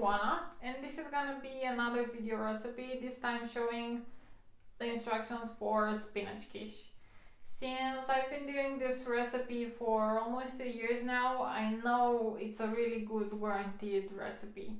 Iguana, and this is gonna be another video recipe, this time showing the instructions for spinach quiche. Since I've been doing this recipe for almost 2 years now, I know it's a really good guaranteed recipe.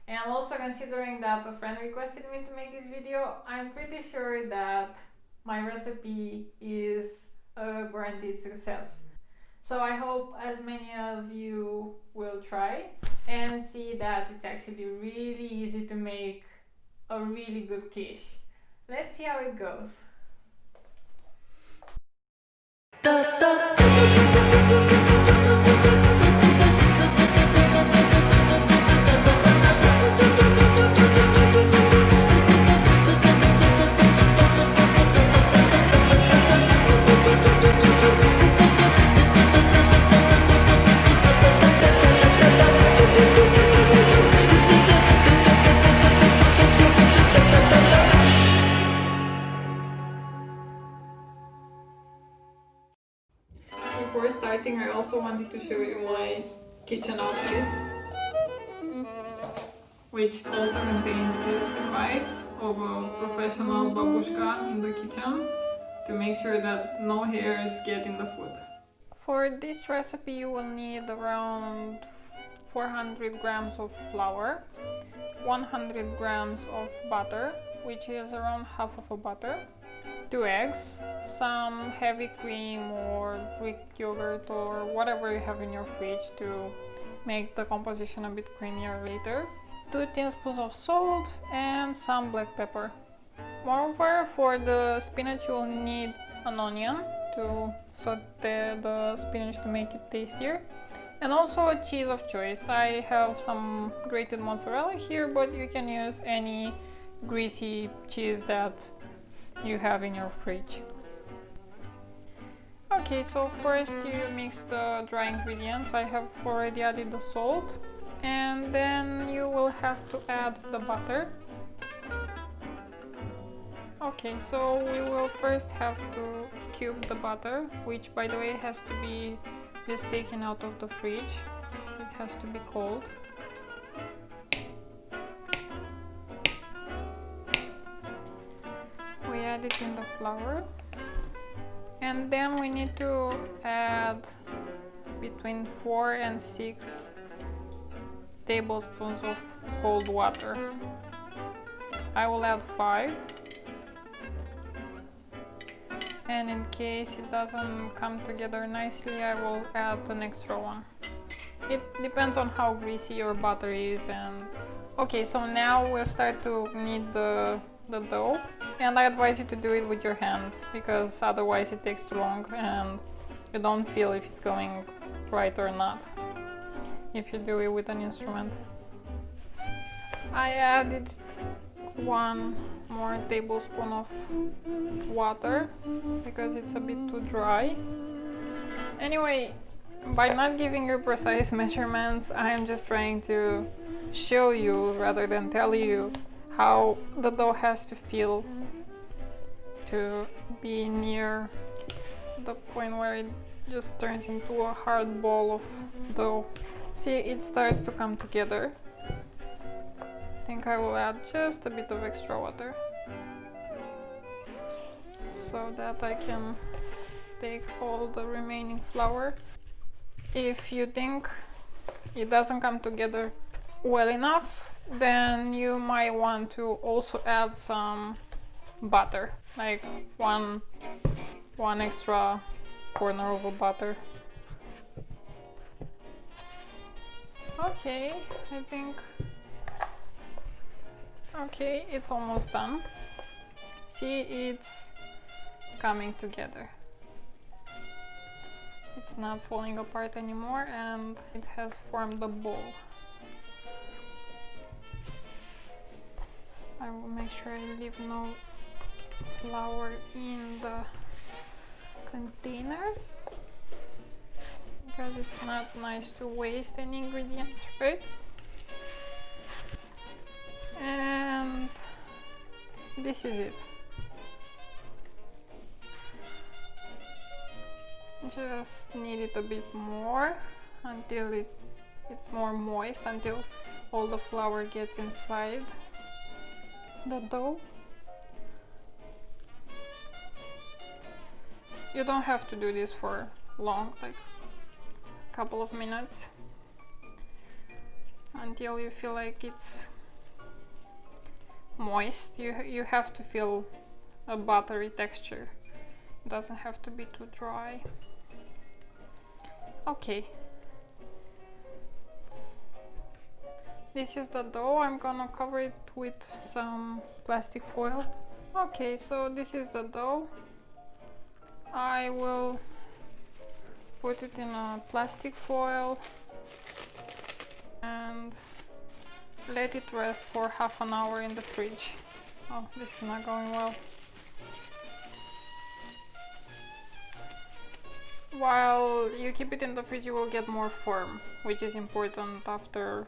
And also considering that a friend requested me to make this video, I'm pretty sure that my recipe is a guaranteed success. So I hope as many of you will try and see that it's actually really easy to make a really good quiche. Let's see how it goes. Before starting, I also wanted to show you my kitchen outfit, which also contains this device of a professional babushka in the kitchen to make sure that no hairs get in the food. For this recipe you will need around 400 grams of flour, 100 grams of butter, which is around half of a butter, 2 eggs, some heavy cream or Greek yogurt or whatever you have in your fridge to make the composition a bit creamier later, 2 teaspoons of salt and some black pepper. Moreover, for the spinach you will need an onion to saute the spinach to make it tastier, and also a cheese of choice. I have some grated mozzarella here, but you can use any greasy cheese that you have in your fridge. Okay, so first you mix the dry ingredients. I have already added the salt, and then you will have to add the butter. Okay, so we will first have to cube the butter, which by the way has to be just taken out of the fridge. It has to be cold. We add it in the flour, and then we need to add between 4 and 6 tablespoons of cold water. I will add 5, and in case it doesn't come together nicely I will add an extra one. It depends on how greasy your butter is. And okay, so now we'll start to knead the dough, and I advise you to do it with your hand because otherwise it takes too long and you don't feel if it's going right or not if you do it with an instrument. I added 1 more tablespoon of water because it's a bit too dry. Anyway, by not giving you precise measurements, I am just trying to show you rather than tell you how the dough has to feel to be near the point where it just turns into a hard ball of dough. See, it starts to come together. I think I will add just a bit of extra water so that I can take all the remaining flour. If you think it doesn't come together well enough, then you might want to also add some butter, like one extra corner of a butter. Okay, I think okay, it's almost done. See, it's coming together. It's not falling apart anymore and it has formed a ball. I will make sure I leave no flour in the container because it's not nice to waste any ingredients, right? And this is it. Just knead it a bit more until it's more moist, until all the flour gets inside the dough. You don't have to do this for long, like a couple of minutes, until you feel like it's moist. You have to feel a buttery texture. It doesn't have to be too dry. Okay. This is the dough. I'm gonna cover it with some plastic foil. Okay, so this is the dough. I will put it in a plastic foil and let it rest for half an hour in the fridge. Oh, this is not going well. While you keep it in the fridge, you will get more firm, which is important after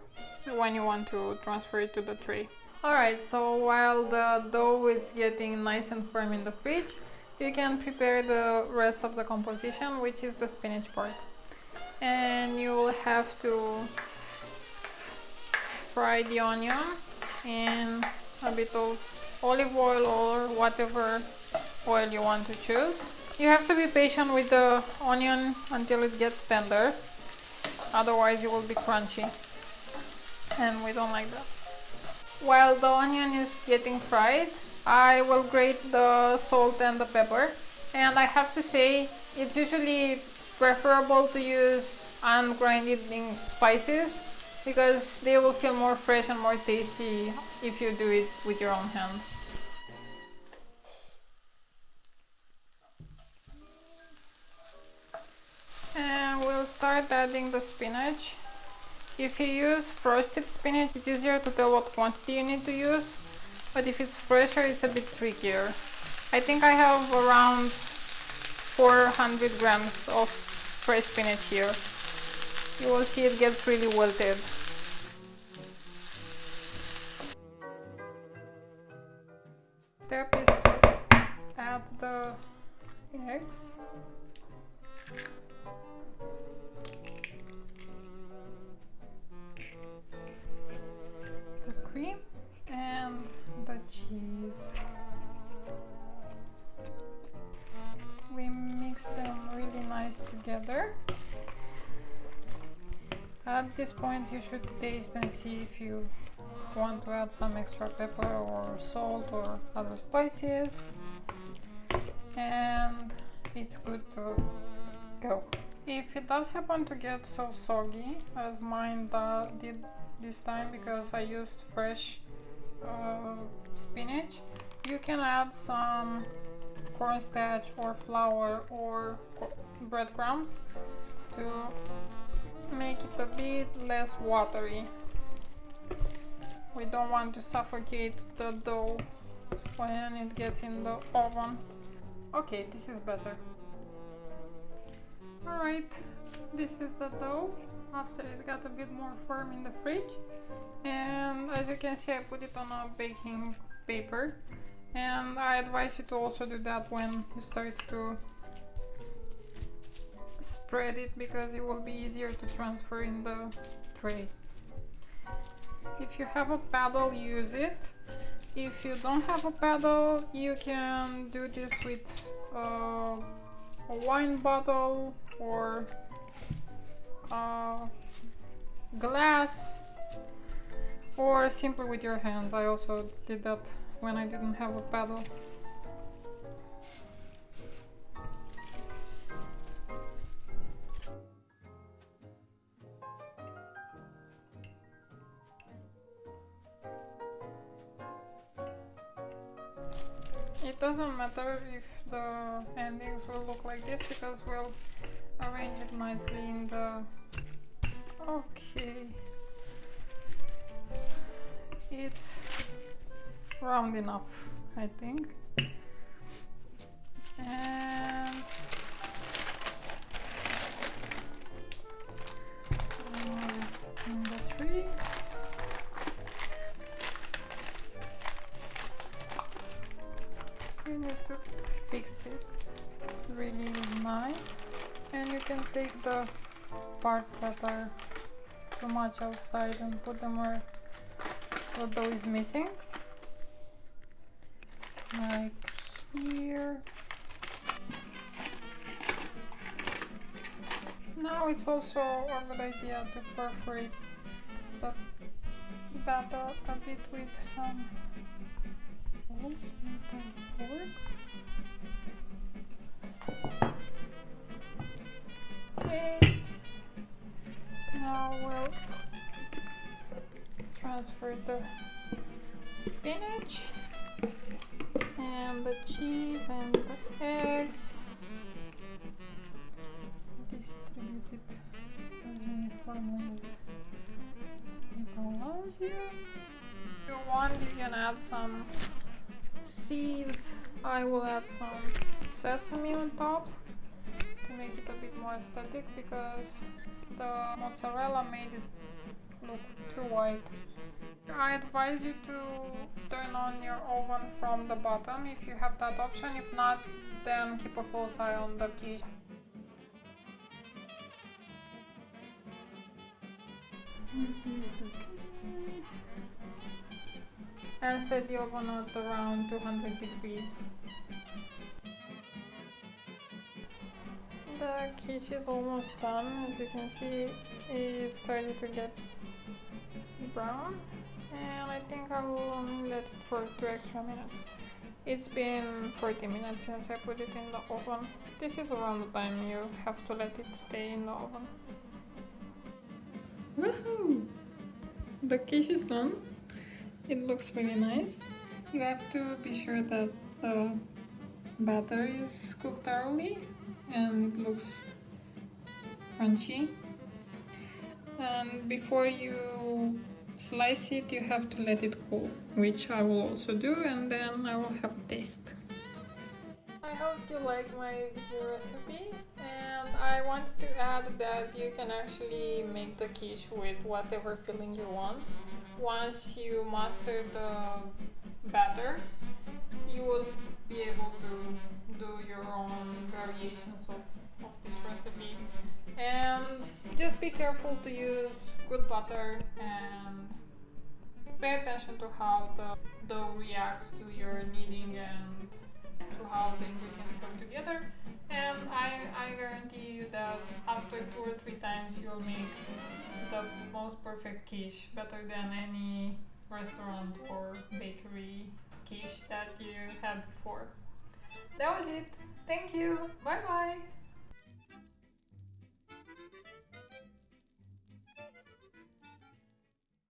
when you want to transfer it to the tray. Alright, so while the dough is getting nice and firm in the fridge, you can prepare the rest of the composition, which is the spinach part. And you will have to fry the onion in a bit of olive oil or whatever oil you want to choose. You have to be patient with the onion until it gets tender, otherwise it will be crunchy, and we don't like that. While the onion is getting fried, I will grate the salt and the pepper, and I have to say it's usually preferable to use ungrinded spices because they will feel more fresh and more tasty if you do it with your own hand. And we'll start adding the spinach. If you use frosted spinach, it's easier to tell what quantity you need to use, but if it's fresher, it's a bit trickier. I think I have around 400 grams of fresh spinach here. You will see it gets really wilted. Step is to add the eggs. The cream and the cheese. We mix them really nice together. At this point you should taste and see if you want to add some extra pepper or salt or other spices, and it's good to go. If it does happen to get so soggy as mine did this time because I used fresh spinach, you can add some cornstarch or flour or breadcrumbs to make it a bit less watery. We don't want to suffocate the dough when it gets in the oven. Okay, this is better. Alright, this is the dough after it got a bit more firm in the fridge. And as you can see, I put it on a baking paper. And I advise you to also do that when you start to spread it, because it will be easier to transfer in the tray. If you have a paddle, use it. If you don't have a paddle, you can do this with a wine bottle or glass, or simply with your hands. I also did that when I didn't have a paddle. It doesn't matter if the endings will look like this, because we'll arrange it nicely in the... Okay, it's round enough, I think. And in the tree. You need to fix it really nice, and you can take the parts that are too much outside and put them where the dough is missing. Like here. Now it's also a good idea to perforate the batter a bit with some holes, maybe a fork. Okay. Now we'll transfer the spinach and the cheese and the eggs. Distribute it as uniformly as it allows you. If you want, you can add some seeds. I will add some sesame on top to make it a bit more aesthetic, because the mozzarella made it look too white. I advise you to turn on your oven from the bottom if you have that option. If not, then keep a close eye on the quiche. And set the oven at around 200 degrees. The quiche is almost done. As you can see, it's starting to get brown, and I think I will only let it for 2 extra minutes. It's been 40 minutes since I put it in the oven. This is around the time you have to let it stay in the oven. Woohoo! The quiche is done. It looks very nice. You have to be sure that the batter is cooked thoroughly and it looks crunchy. And before you slice it, you have to let it cool, which I will also do, and then I will have a taste. I hope you like my video recipe, and I wanted to add that you can actually make the quiche with whatever filling you want. Once you master the batter, you will be able to do your own variations of this recipe. And just be careful to use good butter and pay attention to how the dough reacts to your kneading and to how the ingredients come together. And I guarantee you that after 2 or 3 times you'll make the most perfect quiche, better than any restaurant or bakery quiche that you had before. That was it. Thank you. Bye bye.